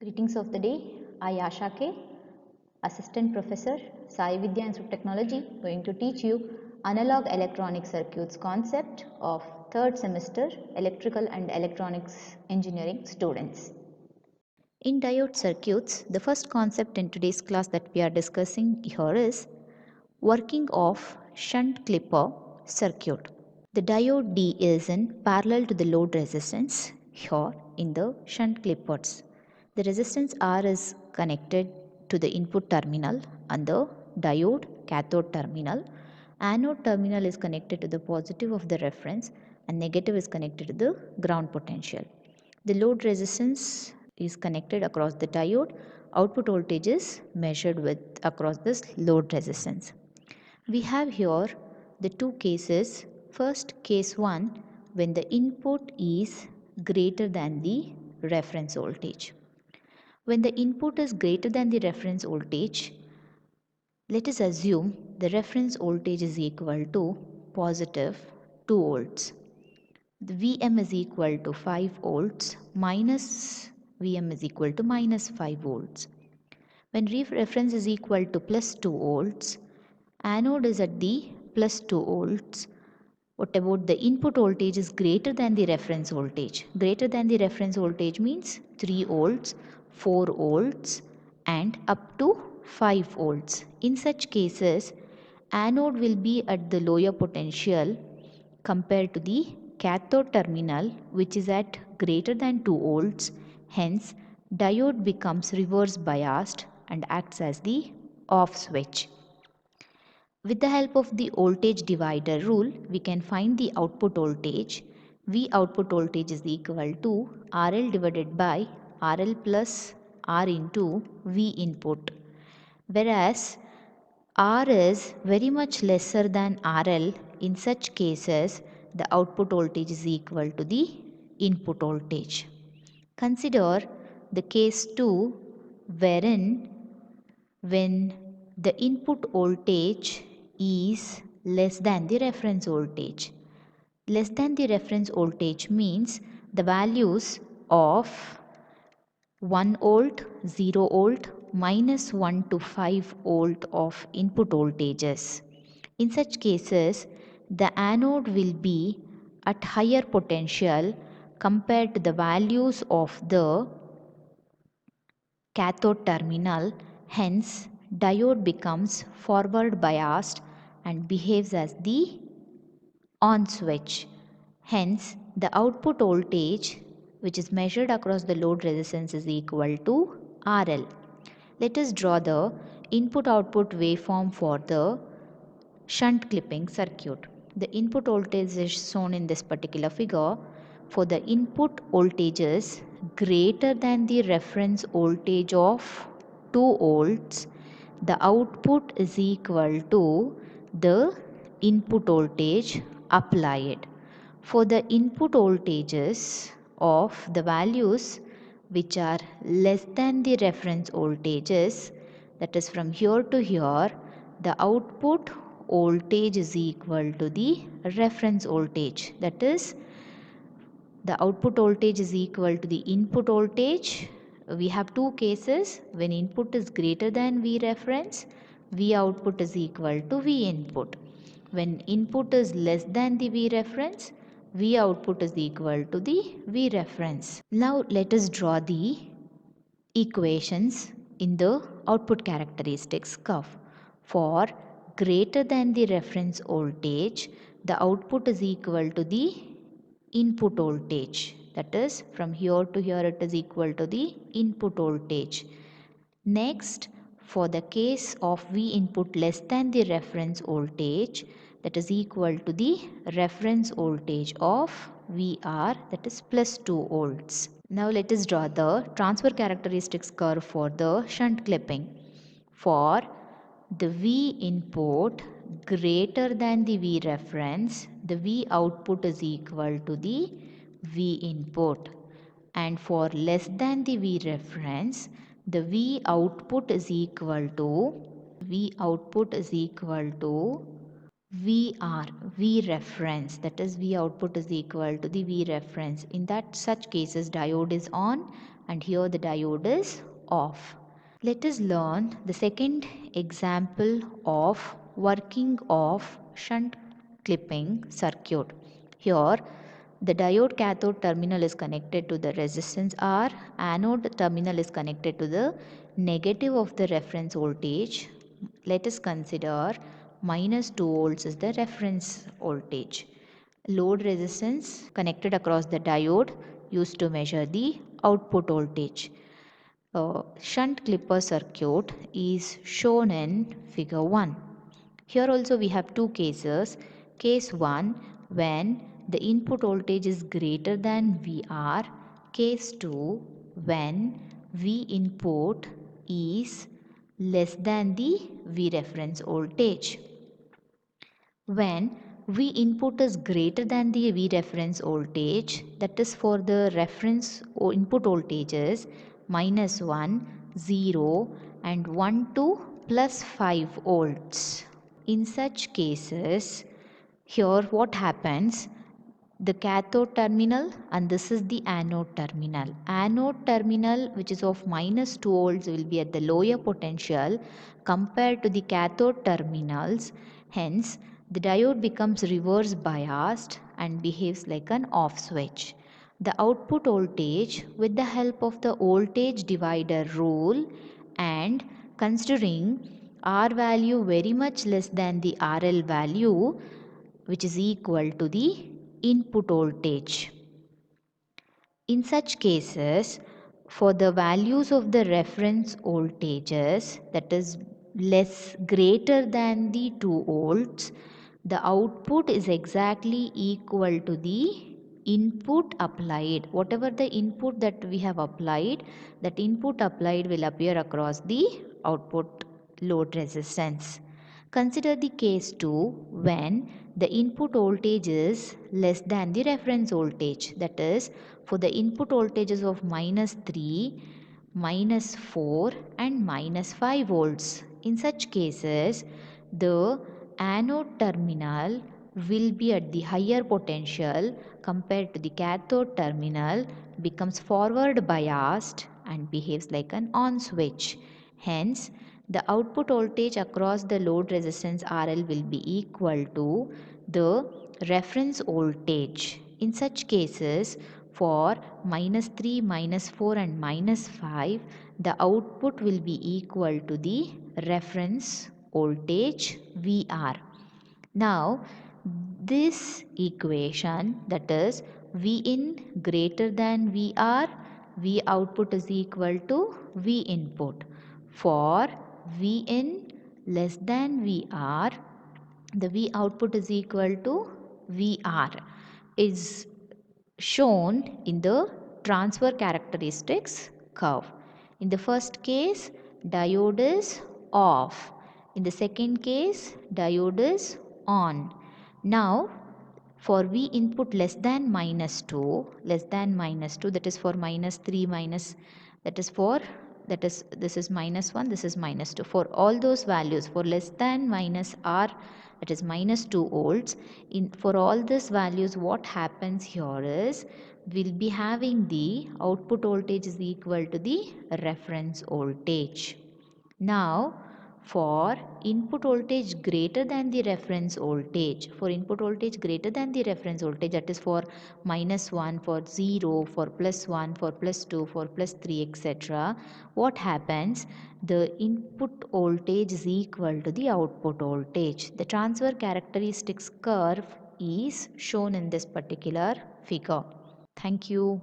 Greetings of the day. I Asha K, Assistant Professor, Sai Vidya Institute of Technology, going to teach you Analog Electronic Circuits concept of third semester Electrical and Electronics Engineering students. In diode circuits, the first concept in today's class that we are discussing here is working of shunt clipper circuit. The diode D is in parallel to the load resistance here in the shunt clippers. The resistance R is connected to the input terminal and the diode cathode terminal. Anode terminal is connected to the positive of the reference and negative is connected to the ground potential. The load resistance is connected across the diode. Output voltage is measured with across this load resistance. We have here the two cases. First, case 1, when the input is greater than the reference voltage. When the input is greater than the reference voltage, let us assume the reference voltage is equal to positive 2 volts. The Vm is equal to 5 volts minus Vm is equal to minus 5 volts. When reference is equal to plus 2 volts, anode is at the plus 2 volts. What about the input voltage is greater than the reference voltage? Greater than the reference voltage means 3 volts, 4 volts and up to 5 volts. In such cases, anode will be at the lower potential compared to the cathode terminal which is at greater than 2 volts. Hence, diode becomes reverse biased and acts as the off switch. With the help of the voltage divider rule, we can find the output voltage. V output voltage is equal to RL divided by RL plus R into V input. Whereas R is very much lesser than RL, in such cases the output voltage is equal to the input voltage. Consider the case 2 wherein when the input voltage is less than the reference voltage. Less than the reference voltage means the values of 1 volt, 0 volt, minus 1 to 5 volt of input voltages. In such cases, the anode will be at higher potential compared to the values of the cathode terminal. Hence, diode becomes forward biased and behaves as the on switch. Hence, the output voltage which is measured across the load resistance is equal to RL. Let us draw the input output waveform for the shunt clipping circuit. The input voltage is shown in this particular figure. For the input voltages greater than the reference voltage of 2 volts, the output is equal to the input voltage applied. For the input voltages of the values which are less than the reference voltages, that is from here to here, the output voltage is equal to the reference voltage. That is, the output voltage is equal to the input voltage. We have two cases. When input is greater than V reference, V output is equal to V input. When input is less than the V reference, V output is equal to the V reference. Now let us draw the equations in the output characteristics curve. For greater than the reference voltage, the output is equal to the input voltage. That is, from here to here it is equal to the input voltage. Next, for the case of V input less than the reference voltage, that is equal to the reference voltage of VR, that is plus 2 volts. Now let us draw the transfer characteristics curve for the shunt clipping. For the V input greater than the V reference, the V output is equal to the V input. And for less than the V reference, the V output is equal to VR, V reference, that is V output is equal to the V reference. In that such cases diode is on and here the diode is off. Let us learn the second example of working of shunt clipping circuit. Here the diode cathode terminal is connected to the resistance R, anode terminal is connected to the negative of the reference voltage. Let us consider minus 2 volts is the reference voltage. Load resistance connected across the diode used to measure the output voltage. Shunt clipper circuit is shown in figure 1. Here also we have two cases. Case 1 when the input voltage is greater than VR. Case 2 when V input is less than the V reference voltage. When V input is greater than the V reference voltage, that is for the reference input voltages minus 1, 0 and 1 to plus 5 volts. In such cases, here what happens? The cathode terminal and this is the anode terminal. Anode terminal which is of minus 2 volts will be at the lower potential compared to the cathode terminals. Hence, the diode becomes reverse biased and behaves like an off switch. The output voltage with the help of the voltage divider rule and considering R value very much less than the RL value which is equal to the input voltage. In such cases, for the values of the reference voltages that is less greater than the 2 volts, the output is exactly equal to the input applied. Whatever the input that we have applied, that input applied will appear across the output load resistance. Consider the case 2 when the input voltage is less than the reference voltage. That is for the input voltages of minus 3, minus 4 and minus 5 volts. In such cases, the anode terminal will be at the higher potential compared to the cathode terminal, becomes forward biased and behaves like an on switch. Hence, the output voltage across the load resistance RL will be equal to the reference voltage. In such cases, for minus 3, minus 4 and minus 5, the output will be equal to the reference voltage VR. Now, this equation, that is V in greater than VR, V output is equal to V input. For V in less than VR, the V output is equal to VR is shown in the transfer characteristics curve. In the first case, diode is off. In the second case, diode is on. Now, for V input less than minus 2, that is for minus 3, minus, that is for, that is, this is minus 1, this is minus 2. For all those values, for less than minus R, that is minus 2 volts, for all these values, what happens here is, we'll be having the output voltage is equal to the reference voltage. Now, for input voltage greater than the reference voltage, that is for minus 1, for 0, for plus 1, for plus 2, for plus 3, etc. What happens? The input voltage is equal to the output voltage. The transfer characteristics curve is shown in this particular figure. Thank you.